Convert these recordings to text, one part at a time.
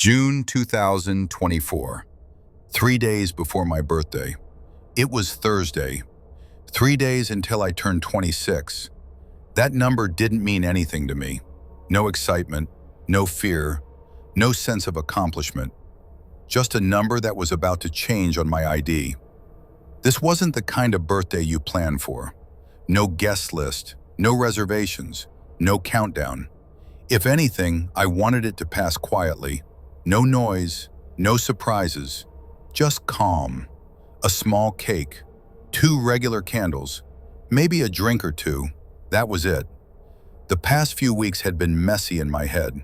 June 2024, 3 days before my birthday. It was Thursday, 3 days until I turned 26. That number didn't mean anything to me. No excitement, no fear, no sense of accomplishment. Just a number that was about to change on my ID. This wasn't the kind of birthday you plan for. No guest list, no reservations, no countdown. If anything, I wanted it to pass quietly. No noise, no surprises, just calm. A small cake, 2 regular candles, maybe a drink or two. That was it. The past few weeks had been messy in my head.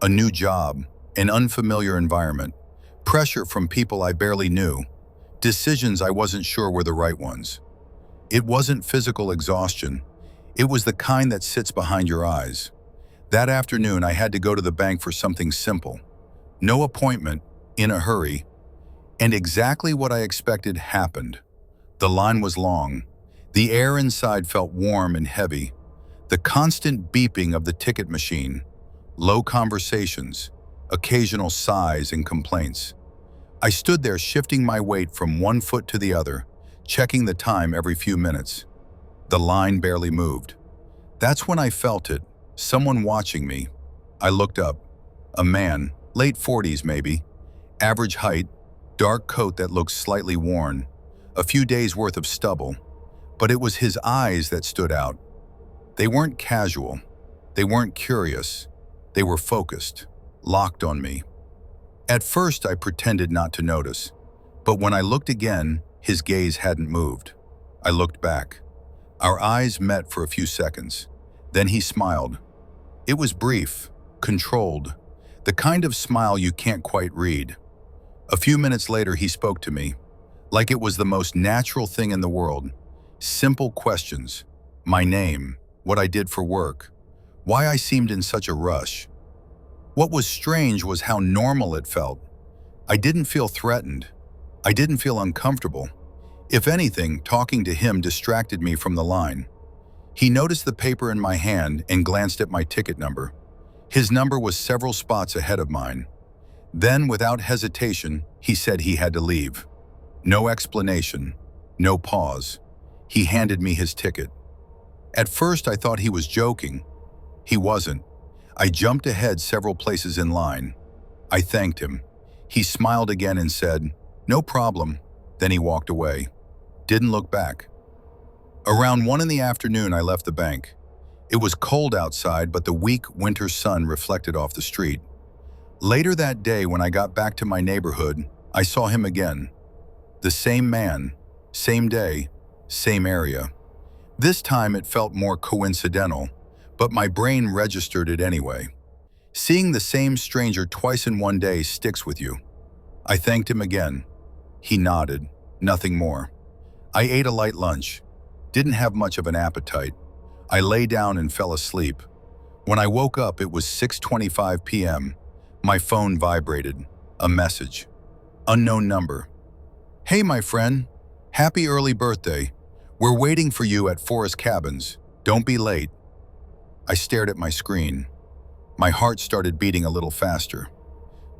A new job, an unfamiliar environment, pressure from people I barely knew, decisions I wasn't sure were the right ones. It wasn't physical exhaustion. It was the kind that sits behind your eyes. That afternoon, I had to go to the bank for something simple. No appointment, in a hurry, and exactly what I expected happened. The line was long. The air inside felt warm and heavy. The constant beeping of the ticket machine, low conversations, occasional sighs and complaints. I stood there shifting my weight from one foot to the other, checking the time every few minutes. The line barely moved. That's when I felt it, someone watching me. I looked up. A man, late 40s maybe, average height, dark coat that looked slightly worn, a few days worth of stubble, but it was his eyes that stood out. They weren't casual, they weren't curious, they were focused, locked on me. At first I pretended not to notice, but when I looked again, his gaze hadn't moved. I looked back. Our eyes met for a few seconds. Then he smiled. It was brief, controlled, the kind of smile you can't quite read. A few minutes later, he spoke to me, like it was the most natural thing in the world. Simple questions. My name, what I did for work, why I seemed in such a rush. What was strange was how normal it felt. I didn't feel threatened. I didn't feel uncomfortable. If anything, talking to him distracted me from the line. He noticed the paper in my hand and glanced at my ticket number. His number was several spots ahead of mine. Then, without hesitation, he said he had to leave. No explanation, no pause. He handed me his ticket. At first, I thought he was joking. He wasn't. I jumped ahead several places in line. I thanked him. He smiled again and said, "No problem." Then he walked away. Didn't look back. Around 1 in the afternoon, I left the bank. It was cold outside, but the weak winter sun reflected off the street. Later that day, when I got back to my neighborhood, I saw him again. The same man, same day, same area. This time it felt more coincidental, but my brain registered it anyway. Seeing the same stranger twice in one day sticks with you. I thanked him again. He nodded, nothing more. I ate a light lunch. Didn't have much of an appetite. I lay down and fell asleep. When I woke up, it was 6:25 p.m. My phone vibrated. A message. Unknown number. "Hey, my friend. Happy early birthday. We're waiting for you at Forest Cabins. Don't be late." I stared at my screen. My heart started beating a little faster.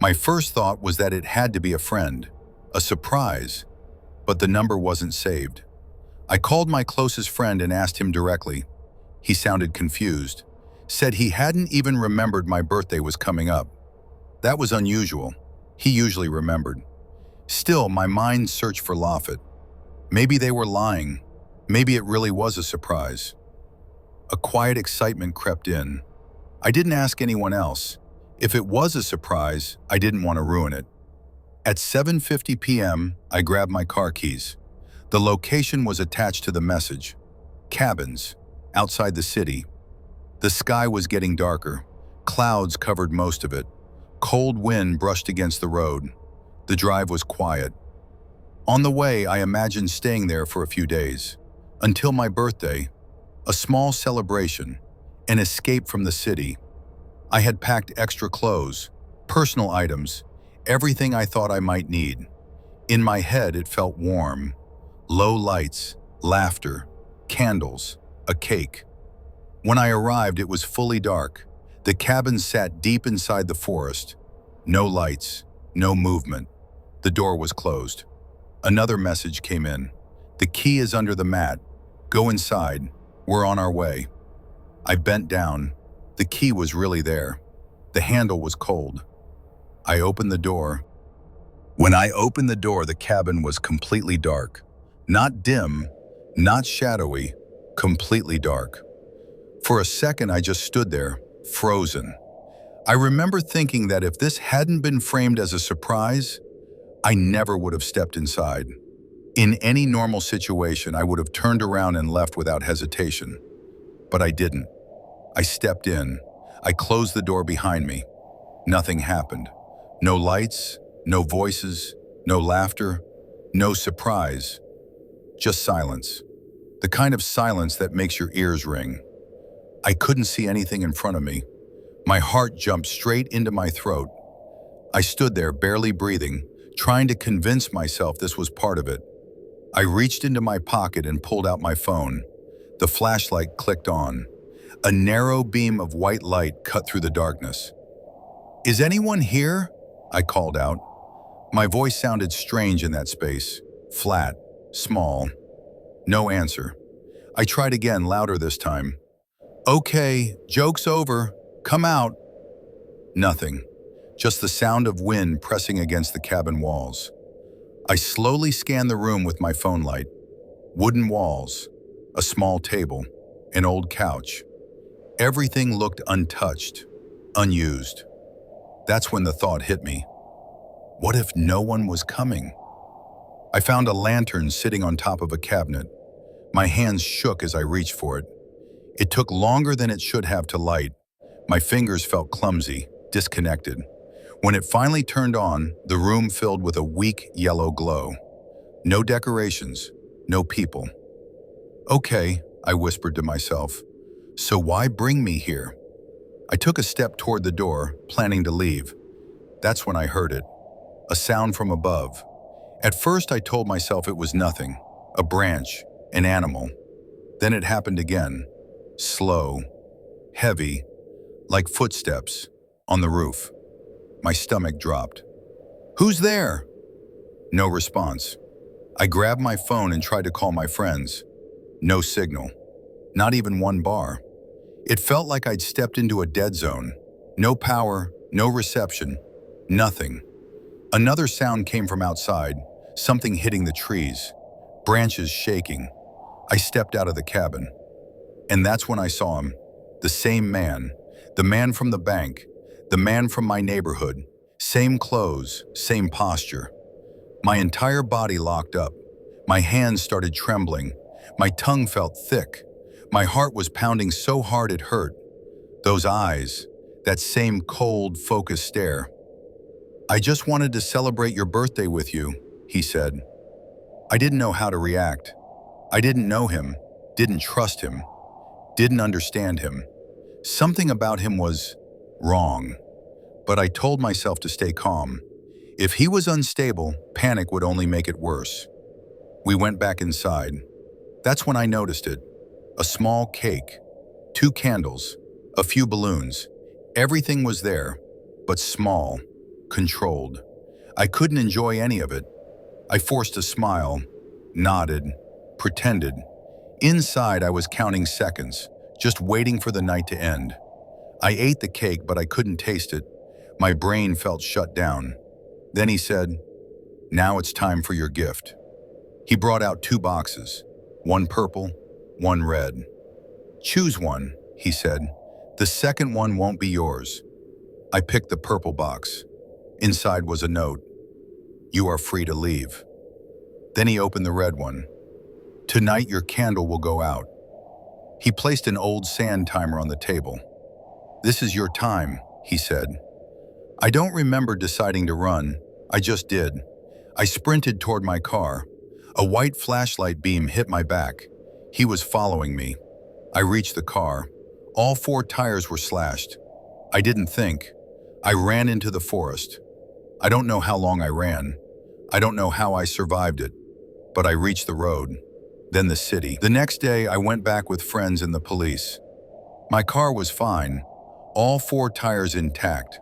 My first thought was that it had to be a friend, a surprise, but the number wasn't saved. I called my closest friend and asked him directly. He sounded confused, said he hadn't even remembered my birthday was coming up. That was unusual. He usually remembered. Still, my mind searched for Lafayette. Maybe they were lying. Maybe it really was a surprise. A quiet excitement crept in. I didn't ask anyone else. If it was a surprise, I didn't want to ruin it. At 7:50 p.m., I grabbed my car keys. The location was attached to the message. Cabins, outside the city. The sky was getting darker. Clouds covered most of it. Cold wind brushed against the road. The drive was quiet. On the way, I imagined staying there for a few days. Until my birthday. A small celebration. An escape from the city. I had packed extra clothes, personal items, everything I thought I might need. In my head, it felt warm. Low lights, laughter, candles, a cake. When I arrived, it was fully dark. The cabin sat deep inside the forest. No lights, no movement. The door was closed. Another message came in. The key is under the mat. Go inside. We're on our way. I bent down. The key was really there. The handle was cold. I opened the door. When I opened the door, the cabin was completely dark. Not dim, not shadowy, completely dark. For a second, I just stood there, frozen. I remember thinking that if this hadn't been framed as a surprise, I never would have stepped inside. In any normal situation, I would have turned around and left without hesitation. But I didn't. I stepped in. I closed the door behind me. Nothing happened. No lights, no voices, no laughter, no surprise. Just silence. The kind of silence that makes your ears ring. I couldn't see anything in front of me. My heart jumped straight into my throat. I stood there, barely breathing, trying to convince myself this was part of it. I reached into my pocket and pulled out my phone. The flashlight clicked on. A narrow beam of white light cut through the darkness. "Is anyone here?" I called out. My voice sounded strange in that space. Flat, small. No answer. I tried again, louder this time. "Okay, joke's over. Come out." Nothing. Just the sound of wind pressing against the cabin walls. I slowly scanned the room with my phone light. Wooden walls, a small table, an old couch. Everything looked untouched, unused. That's when the thought hit me. What if no one was coming? I found a lantern sitting on top of a cabinet. My hands shook as I reached for it. It took longer than it should have to light. My fingers felt clumsy, disconnected. When it finally turned on, the room filled with a weak yellow glow. No decorations, no people. "Okay," I whispered to myself. "So why bring me here?" I took a step toward the door, planning to leave. That's when I heard it. A sound from above. At first I told myself it was nothing. A branch, an animal. Then it happened again. Slow, heavy, like footsteps, on the roof. My stomach dropped. "Who's there?" No response. I grabbed my phone and tried to call my friends. No signal. Not even one bar. It felt like I'd stepped into a dead zone. No power, no reception, nothing. Another sound came from outside, something hitting the trees, branches shaking. I stepped out of the cabin. And that's when I saw him. The same man. The man from the bank. The man from my neighborhood. Same clothes, same posture. My entire body locked up. My hands started trembling. My tongue felt thick. My heart was pounding so hard it hurt. Those eyes, that same cold, focused stare. "I just wanted to celebrate your birthday with you," he said. I didn't know how to react. I didn't know him, didn't trust him, didn't understand him. Something about him was wrong. But I told myself to stay calm. If he was unstable, panic would only make it worse. We went back inside. That's when I noticed it. A small cake, 2 candles, a few balloons. Everything was there, but small, controlled. I couldn't enjoy any of it. I forced a smile, nodded, pretended. Inside, I was counting seconds, just waiting for the night to end. I ate the cake, but I couldn't taste it. My brain felt shut down. Then he said, "Now it's time for your gift." He brought out 2 boxes, one purple, one red. "Choose one," he said. "The second one won't be yours." I picked the purple box. Inside was a note. "You are free to leave." Then he opened the red one. "Tonight your candle will go out." He placed an old sand timer on the table. "This is your time," he said. I don't remember deciding to run. I just did. I sprinted toward my car. A white flashlight beam hit my back. He was following me. I reached the car. All 4 tires were slashed. I didn't think. I ran into the forest. I don't know how long I ran. I don't know how I survived it. But I reached the road. Then the city. The next day, I went back with friends and the police. My car was fine. All 4 tires intact.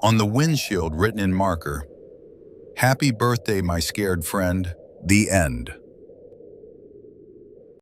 On the windshield, written in marker, "Happy birthday, my scared friend. The end."